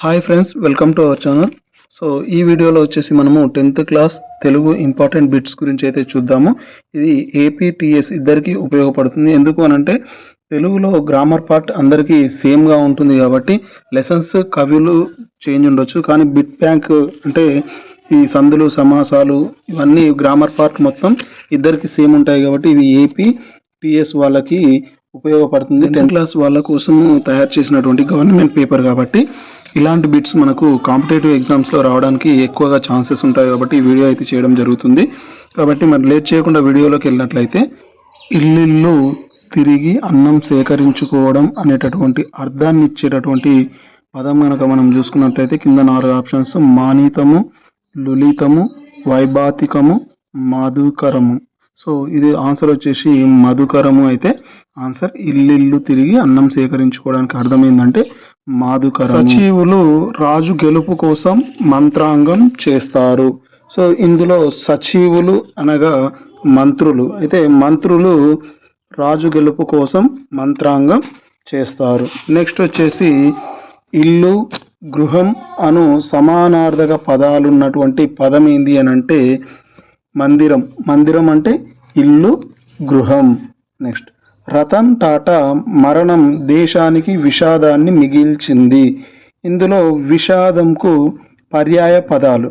Hi friends, welcome to our channel. So ఈ వీడియోలో వచ్చేసి మనము 10th class Telugu important bits గురించి అయితే చూద్దాము. ఇది ఏపీటీఎస్ ఇద్దరికి ఉపయోగపడుతుంది. ఎందుకు అనంటే తెలుగులో గ్రామర్ పార్ట్ అందరికీ సేమ్గా ఉంటుంది కాబట్టి లెసన్స్ కవులు చేంజ్ ఉండొచ్చు, కానీ బిట్ బ్యాంక్ అంటే ఈ సందులు సమాసాలు ఇవన్నీ గ్రామర్ పార్ట్ మొత్తం ఇద్దరికి సేమ్ ఉంటాయి కాబట్టి ఇది ఏపీటీఎస్ వాళ్ళకి ఉపయోగపడుతుంది. 10th క్లాస్ వాళ్ళ కోసం తయారు చేసినటువంటి గవర్నమెంట్ పేపర్ కాబట్టి ఇలాంటి బిట్స్ మనకు కాంపిటేటివ్ ఎగ్జామ్స్లో రావడానికి ఎక్కువగా ఛాన్సెస్ ఉంటాయి కాబట్టి ఈ వీడియో అయితే చేయడం జరుగుతుంది. కాబట్టి మరి లేట్ చేయకుండా వీడియోలోకి వెళ్ళినట్లయితే, ఇల్లు తిరిగి అన్నం సేకరించుకోవడం అనేటటువంటి అర్థాన్ని ఇచ్చేటటువంటి పదం కనుక మనం చూసుకున్నట్లయితే కింద 4 ఆప్షన్స్: మానితము, లులితము, వైభాతికము, మధుకరము. సో ఇది ఆన్సర్ వచ్చేసి మధుకరము అయితే ఆన్సర్. ఇల్లు తిరిగి అన్నం సేకరించుకోవడానికి అర్థం ఏంటంటే మాధుకరం. సచివులు రాజు గెలుపు కోసం మంత్రాంగం చేస్తారు. సో ఇందులో సచివులు అనగా మంత్రులు, అయితే మంత్రులు రాజు గెలుపు కోసం మంత్రాంగం చేస్తారు. నెక్స్ట్ వచ్చేసి ఇల్లు, గృహం అను సమానార్థక పదాలు ఉన్నటువంటి పదం ఏంది అని అంటే మందిరం. మందిరం అంటే ఇల్లు, గృహం. నెక్స్ట్ రతన్ టాటా మరణం దేశానికి విషాదాన్ని మిగిల్చింది. ఇందులో విషాదంకు పర్యాయ పదాలు,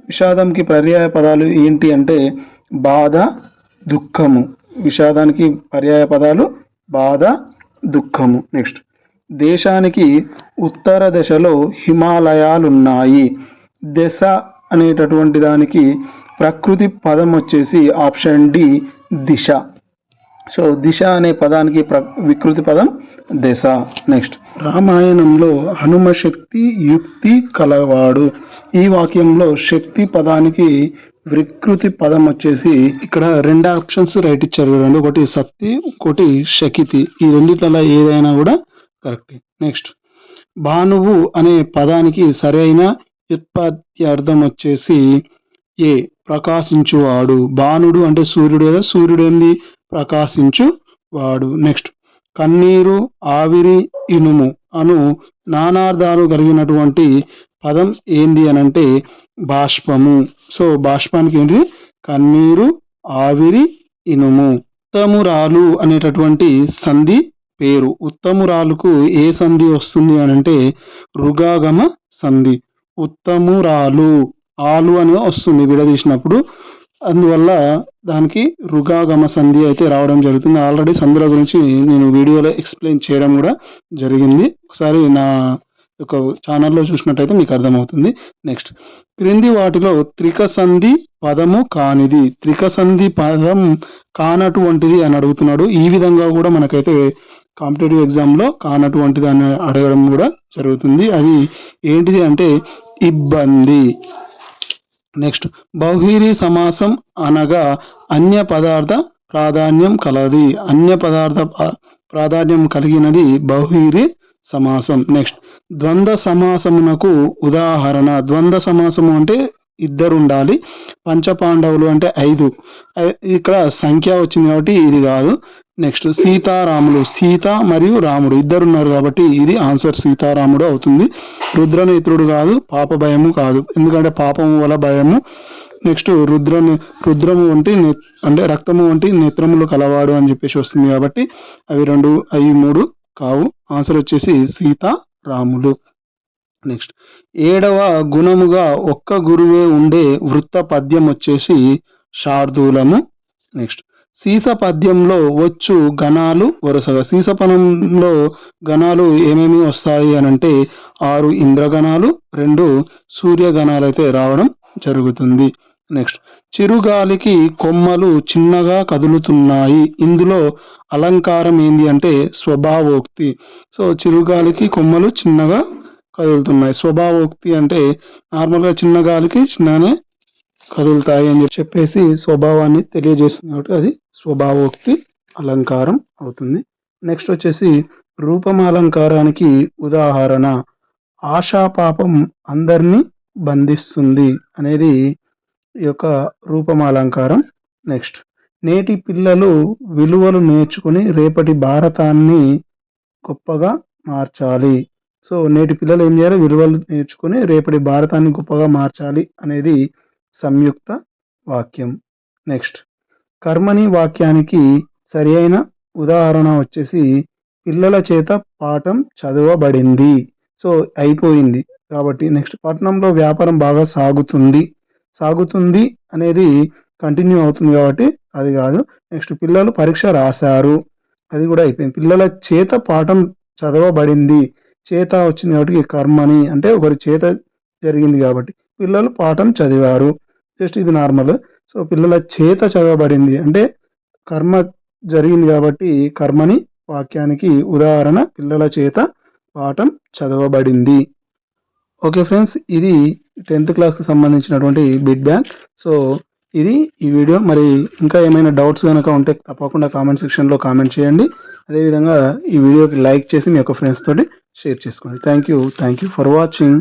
విషాదంకి పర్యాయ పదాలు ఏంటి అంటే బాధ, దుఃఖము. విషాదానికి పర్యాయ పదాలు బాధ, దుఃఖము. నెక్స్ట్ దేశానికి ఉత్తర దిశలో హిమాలయాలున్నాయి. దశ అనేటటువంటి దానికి ప్రకృతి పదం వచ్చేసి ఆప్షన్ డి దిశ. సో దిశ అనే పదానికి వికృతి పదం దశ. నెక్స్ట్ రామాయణంలో హనుమ శక్తి యుక్తి కలవాడు. ఈ వాక్యంలో శక్తి పదానికి వికృతి పదం వచ్చేసి ఇక్కడ 2 ఆప్షన్స్ రైట్ ఇచ్చారు చూడండి, ఒకటి శక్తి, ఒకటి శకితి. ఈ రెండిట్లలో ఏదైనా కూడా కరెక్ట్. నెక్స్ట్ భానువు అనే పదానికి సరైన వ్యుత్పత్తి అర్థం వచ్చేసి ఏ ప్రకాశించువాడు. భానుడు అంటే సూర్యుడు కదా, సూర్యుడు ఏంది ప్రకాశించు వాడు. నెక్స్ట్ కన్నీరు, ఆవిరి, ఇనుము అను నానార్థాలు కలిగినటువంటి పదం ఏంది అని అంటే బాష్పము. సో బాష్పానికి ఏంటి కన్నీరు, ఆవిరి, ఇనుము. ఉత్తమురాలు అనేటటువంటి సంధి పేరు. ఉత్తమురాలుకు ఏ సంధి వస్తుంది అని అంటే రుగాగమ సంధి. ఉత్తమురాలు ఆలు అని వస్తుంది విడదీసినప్పుడు, అందువల్ల దానికి రుగాగమ సంధి అయితే రావడం జరుగుతుంది. ఆల్రెడీ సంధుల గురించి నేను వీడియోలో ఎక్స్ప్లెయిన్ చేయడం కూడా జరిగింది, ఒకసారి నా యొక్క ఛానల్లో చూసినట్టయితే మీకు అర్థమవుతుంది. నెక్స్ట్ క్రింది వాటిలో త్రిక సంధి పదము కానిది. త్రిక సంధి పదం కానటువంటిది అని అడుగుతున్నాడు. ఈ విధంగా కూడా మనకైతే కాంపిటేటివ్ ఎగ్జామ్లో కానటువంటిది అని అడగడం కూడా జరుగుతుంది. అది ఏంటిది అంటే ఇబ్బంది. నెక్స్ట్ బహువ్రీహి సమాసం అనగా అన్య పదార్థ ప్రాధాన్యం కలది. అన్య పదార్థ ప్రాధాన్యం కలిగినది బహువ్రీహి సమాసం. నెక్స్ట్ ద్వంద్వ సమాసమునకు ఉదాహరణ. ద్వంద్వ సమాసము అంటే ఇద్దరు ఉండాలి. పంచపాండవులు అంటే 5. ఇక్కడ సంఖ్య వచ్చింది కాబట్టి ఇది కాదు. నెక్స్ట్ సీతారాములు, సీత మరియు రాముడు ఇద్దరు ఉన్నారు కాబట్టి ఇది ఆన్సర్ సీతారాముడు అవుతుంది. రుద్రనేత్రుడు కాదు, పాప భయము కాదు, ఎందుకంటే పాపము వల్ల భయము. నెక్స్ట్ రుద్రము వంటి అంటే రక్తము వంటి నేత్రములు కలవాడు అని చెప్పేసి వస్తుంది కాబట్టి అవి 3 కావు. ఆన్సర్ వచ్చేసి సీతారాములు. నెక్స్ట్ 7వ గుణముగా ఒక్క గురువే ఉండే వృత్త పద్యం వచ్చేసి శార్దూలము. నెక్స్ట్ సీస పద్యంలో వచ్చు గణాలు వరుసగా. సీస పదంలో గణాలు ఏమేమి వస్తాయి అని అంటే 6 ఇంద్రగణాలు, 2 సూర్యగణాలు అయితే రావడం జరుగుతుంది. నెక్స్ట్ చిరుగాలికి కొమ్మలు చిన్నగా కదులుతున్నాయి. ఇందులో అలంకారం ఏంది అంటే స్వభావోక్తి. సో చిరుగాలికి కొమ్మలు చిన్నగా కదులుతున్నాయి. స్వభావోక్తి అంటే నార్మల్గా చిన్న గాలికి చిన్నగానే కదులుతాయి అని చెప్పేసి స్వభావాన్ని తెలియజేస్తుంది కాబట్టి అది స్వభావోక్తి అలంకారం అవుతుంది. నెక్స్ట్ వచ్చేసి రూపమాలంకారానికి ఉదాహరణ ఆశాపాపం అందరినీ బంధిస్తుంది అనేది ఈ యొక్క రూపమాలంకారం. నెక్స్ట్ నేటి పిల్లలు విలువలు నేర్చుకుని రేపటి భారతాన్ని గొప్పగా మార్చాలి. సో నేటి పిల్లలు ఏం చేయాలి, విలువలు నేర్చుకొని రేపటి భారతాన్ని గొప్పగా మార్చాలి అనేది సంయుక్త వాక్యం. నెక్స్ట్ కర్మని వాక్యానికి సరి అయిన ఉదాహరణ వచ్చేసి పిల్లల చేత పాఠం చదవబడింది. సో అయిపోయింది కాబట్టి నెక్స్ట్ పట్టణంలో వ్యాపారం బాగా సాగుతుంది. సాగుతుంది అనేది కంటిన్యూ అవుతుంది కాబట్టి అది కాదు. నెక్స్ట్ పిల్లలు పరీక్ష రాశారు, అది కూడా అయిపోయింది. పిల్లల చేత పాఠం చదవబడింది, చేత వచ్చింది కాబట్టి కర్మని అంటే ఒకరి చేత జరిగింది కాబట్టి పిల్లలు పాఠం చదివారు. జస్ట్ ఇది నార్మల్. సో పిల్లల చేత చదవబడింది అంటే కర్మ జరిగింది కాబట్టి కర్మని వాక్యానికి ఉదాహరణ పిల్లల చేత పాఠం చదవబడింది. ఓకే ఫ్రెండ్స్, ఇది 10th క్లాస్కి సంబంధించినటువంటి బిట్ బ్యాంక్. సో ఇది ఈ వీడియో. మరి ఇంకా ఏమైనా డౌట్స్ కనుక ఉంటే తప్పకుండా కామెంట్ సెక్షన్లో కామెంట్ చేయండి. అదేవిధంగా ఈ వీడియోకి లైక్ చేసి మీ యొక్క ఫ్రెండ్స్ తోటి షేర్ చేసుకోండి. Thank you for watching.